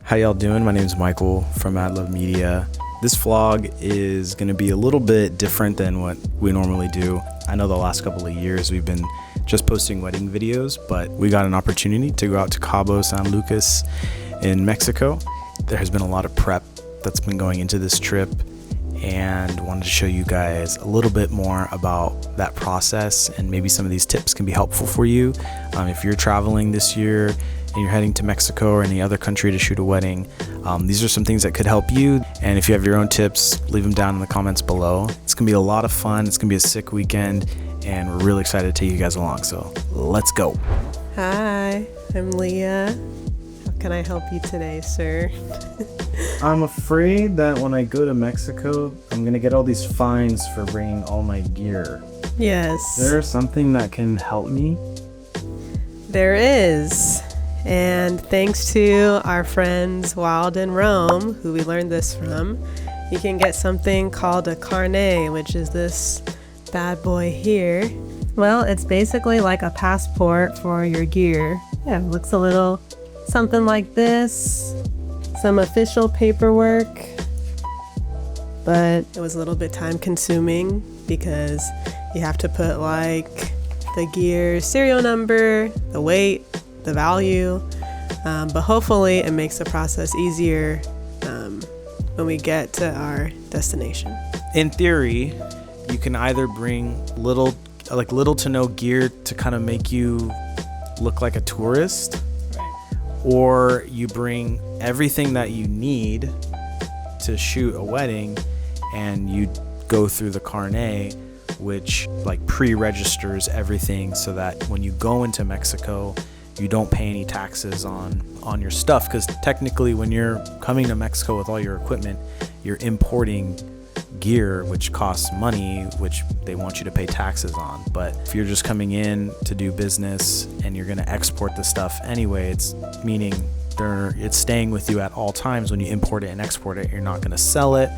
How y'all doing? My name is Michael from Mad Love Media. This vlog is going to be a little bit different than what we normally do. I know the last couple of years we've been just posting wedding videos, but we got an opportunity to go out to Cabos, San Lucas in Mexico. There has been a lot of prep that's been going into this trip, and wanted to show you guys a little bit more about that process, and maybe some of these tips can be helpful for you if you're traveling this year and you're heading to Mexico or any other country to shoot a wedding. These are some things that could help you, and if you have your own tips, leave them down in the comments below. It's gonna be a lot of fun. It's gonna be a sick weekend, and we're really excited to take you guys along, so let's go. Hi, I'm Leah. How can I help you today, sir? I'm afraid that when I go to Mexico, I'm gonna get all these fines for bringing all my gear. Yes. Is there something that can help me? There is. And thanks to our friends Wild and Rome, who we learned this from, you can get something called a carnet, which is this bad boy here. Well, it's basically like a passport for your gear. Yeah, it looks a little something like this. Some official paperwork, but it was a little bit time consuming because you have to put like the gear serial number, the weight, the value, but hopefully it makes the process easier when we get to our destination. In theory, you can either bring little to no gear to kind of make you look like a tourist, or you bring everything that you need to shoot a wedding and you go through the carnet, which like pre-registers everything so that when you go into Mexico, you don't pay any taxes on your stuff, because technically when you're coming to Mexico with all your equipment, you're importing gear which costs money, which they want you to pay taxes on. But if you're just coming in to do business and you're going to export the stuff anyway, it's meaning it's staying with you at all times. When you import it and export it, you're not going to sell it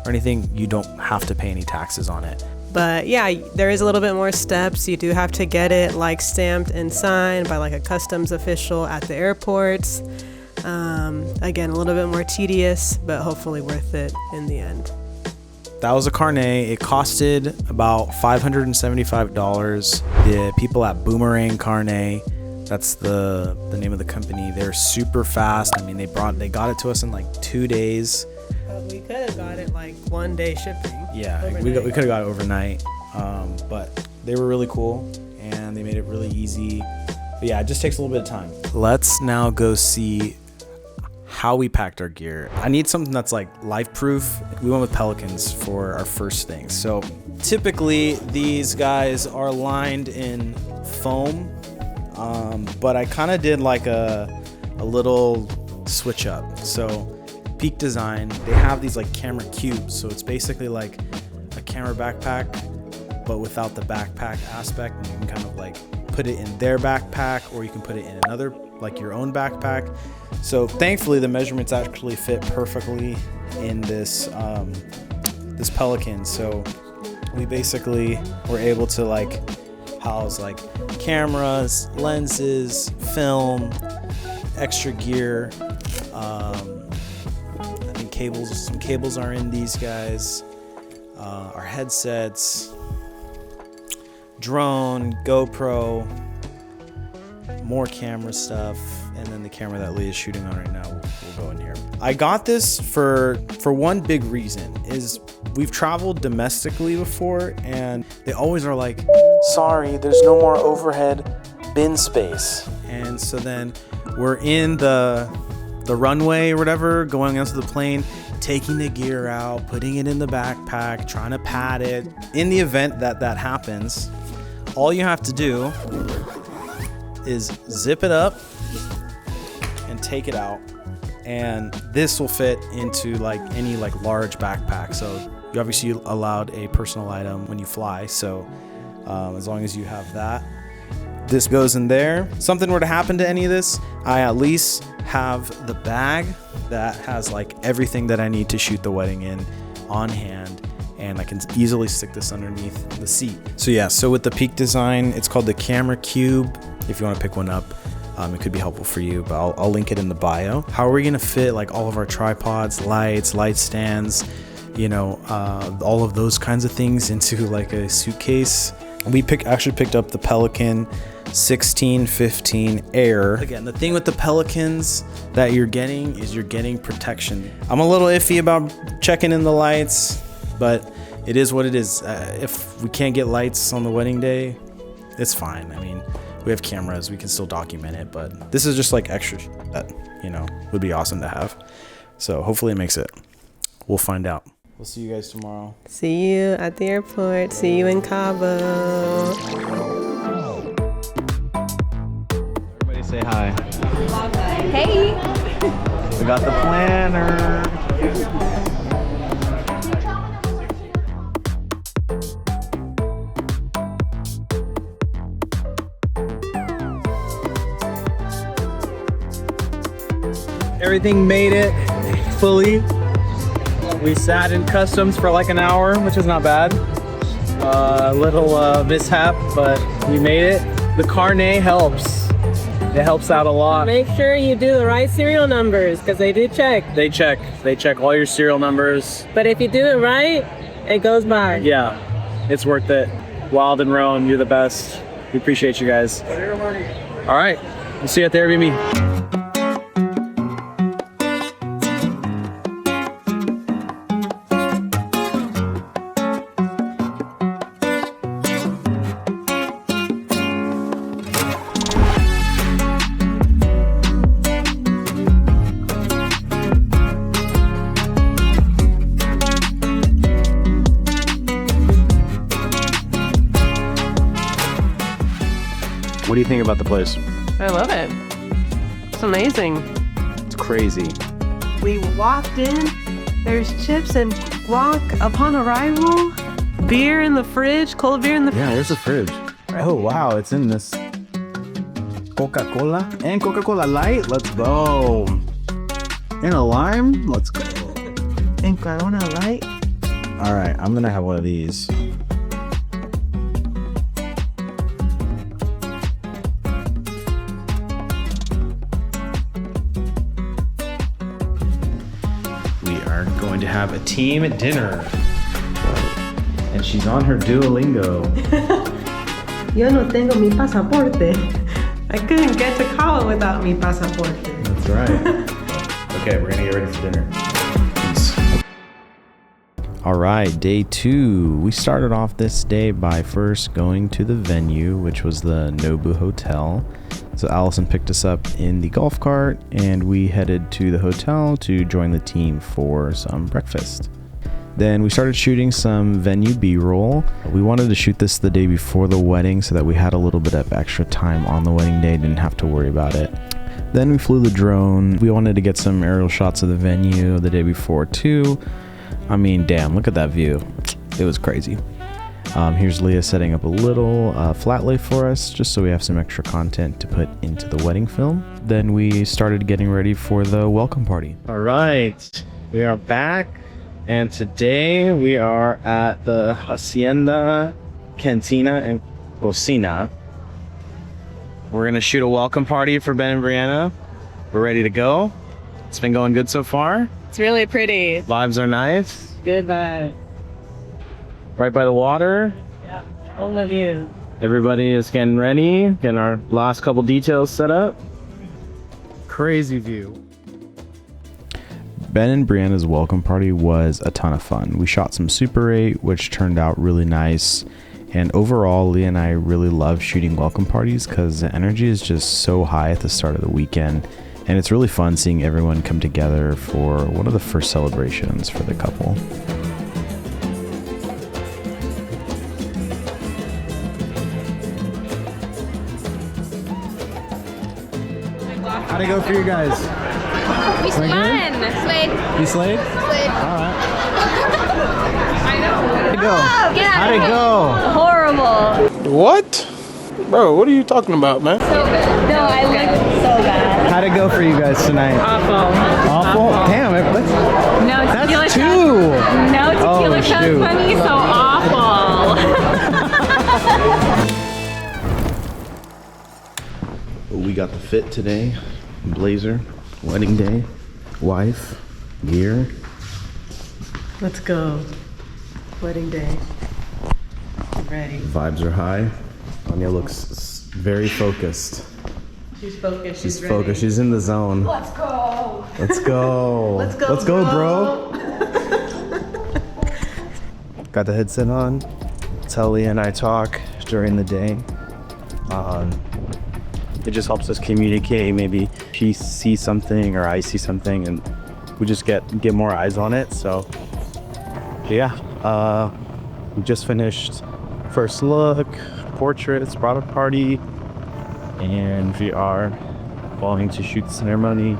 or anything. You don't have to pay any taxes on it. But yeah, there is a little bit more steps. You do have to get it like stamped and signed by like a customs official at the airports. Again, a little bit more tedious, but hopefully worth it in the end. That was a carnet. It costed about $575. The people at Boomerang Carnet, that's the name of the company, they're super fast. I mean, they got it to us in like 2 days. We could have got it like 1 day shipping. Yeah, we could have got it overnight, but they were really cool and they made it really easy. But yeah, it just takes a little bit of time. Let's now go see how we packed our gear. I need something that's like life proof. We went with Pelicans for our first thing. So typically these guys are lined in foam, but I kind of did like a little switch up. So Peak Design, they have these like camera cubes, so it's basically like a camera backpack but without the backpack aspect, and you can kind of like put it in their backpack, or you can put it in another, like your own backpack. So thankfully the measurements actually fit perfectly in this this Pelican, so we basically were able to like house like cameras, lenses, film, extra gear. Some cables are in these guys, our headsets, drone, GoPro, more camera stuff, and then the camera that Leah's shooting on right now will go in here. I got this for one big reason, is we've traveled domestically before and they always are like, sorry, there's no more overhead bin space. And so then we're in the runway or whatever, going onto the plane, taking the gear out, putting it in the backpack, trying to pad it. In the event that happens, all you have to do is zip it up and take it out, and this will fit into like any like large backpack. So you obviously allowed a personal item when you fly, so as long as you have that, this goes in there. Something were to happen to any of this, I at least have the bag that has like everything that I need to shoot the wedding in on hand, and I can easily stick this underneath the seat. So yeah, so with the Peak Design, it's called the Camera Cube if you want to pick one up. It could be helpful for you, but I'll link it in the bio. How are we gonna fit like all of our tripods, lights, light stands, you know, all of those kinds of things into like a suitcase? We actually picked up the Pelican 1615 Air. Again, the thing with the Pelicans that you're getting is you're getting protection. I'm a little iffy about checking in the lights, but it is what it is. If we can't get lights on the wedding day, it's fine. I mean, we have cameras, we can still document it, but this is just like extra that, you know, would be awesome to have. So hopefully it makes it. We'll find out. We'll see you guys tomorrow. See you at the airport. See you in Cabo. Everybody say hi. Hey! We got the planner. Everything made it fully. We sat in customs for like an hour, which is not bad. A little mishap, but we made it. The carnet helps. It helps out a lot. Make sure you do the right serial numbers, because they do check. They check all your serial numbers. But if you do it right, it goes by. Yeah, it's worth it. Wild and Roan, you're the best. We appreciate you guys. All right, we'll see you at the Airbnb. What do you think about the place? I love it. It's amazing. It's crazy. We walked in, there's chips and guac upon arrival, beer in the fridge, cold beer in the fridge. Yeah, there's the fridge. Oh wow, it's in this Coca-Cola and Coca-Cola Light. Let's go. And a lime. Let's go. And Corona Light. All right, I'm gonna have one of these. We are going to have a team dinner. And she's on her Duolingo. Yo no tengo mi pasaporte. I couldn't get to Cabo without mi pasaporte. That's right. Okay, we're gonna get ready for dinner. Peace. All right, day 2. We started off this day by first going to the venue, which was the Nobu Hotel. So Allison picked us up in the golf cart and we headed to the hotel to join the team for some breakfast. Then we started shooting some venue B-roll. We wanted to shoot this the day before the wedding so that we had a little bit of extra time on the wedding day, didn't have to worry about it. Then we flew the drone. We wanted to get some aerial shots of the venue the day before too. I mean, damn, look at that view. It was crazy. Here's Leah setting up a little flat lay for us, just so we have some extra content to put into the wedding film. Then we started getting ready for the welcome party. All right, we are back. And today we are at the Hacienda Cantina and Cocina. We're gonna shoot a welcome party for Ben and Brianna. We're ready to go. It's been going good so far. It's really pretty. Vibes are nice. Good vibe. Right by the water. Yeah, all of you. Everybody is getting ready, getting our last couple details set up. Crazy view. Ben and Brianna's welcome party was a ton of fun. We shot some Super 8, which turned out really nice. And overall, Leah and I really love shooting welcome parties because the energy is just so high at the start of the weekend. And it's really fun seeing everyone come together for one of the first celebrations for the couple. How'd it go for you guys? We spun. Slayed. You slayed? Slayed. All right. I know. How'd it go? Yeah. How'd it go? Horrible. What? Bro, what are you talking about, man? So bad. No, I looked so bad. How'd it go for you guys tonight? Awful. Awful? Damn, No tequila that's shots. 2! No tequila Oh, shots, shoot. honey. So awful. We we got the fit today. Blazer, wedding day, wife, gear. Let's go. Wedding day. Ready. Vibes are high. Anya looks very focused. She's focused. She's focused. She's in the zone. Let's go. Let's go. Let's go, bro. Got the headset on. Telly and I talk during the day. It just helps us communicate. Maybe she sees something or I see something, and we just get more eyes on it. So yeah, we just finished first look, portraits, bridal party, and we are going to shoot the ceremony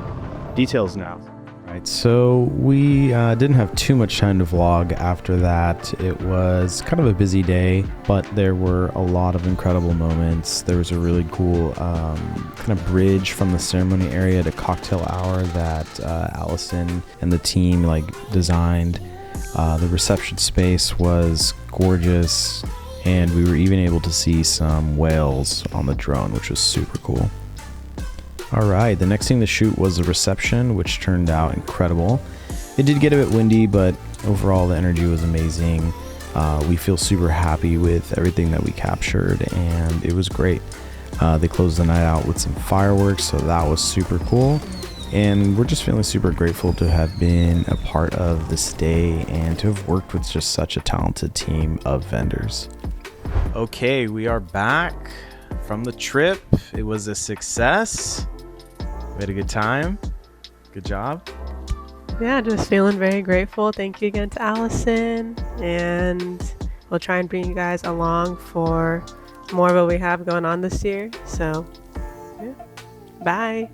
details now. Right, so we didn't have too much time to vlog after that. It was kind of a busy day, but there were a lot of incredible moments. There was a really cool kind of bridge from the ceremony area to cocktail hour that Allison and the team designed. The reception space was gorgeous, and we were even able to see some whales on the drone, which was super cool. All right, the next thing to shoot was the reception, which turned out incredible. It did get a bit windy, but overall the energy was amazing. We feel super happy with everything that we captured, and it was great. They closed the night out with some fireworks, so that was super cool. And we're just feeling super grateful to have been a part of this day and to have worked with just such a talented team of vendors. Okay, we are back from the trip. It was a success. We had a good time. Good job. Yeah, just feeling very grateful. Thank you again to Allison. And we'll try and bring you guys along for more of what we have going on this year. So, yeah. Bye.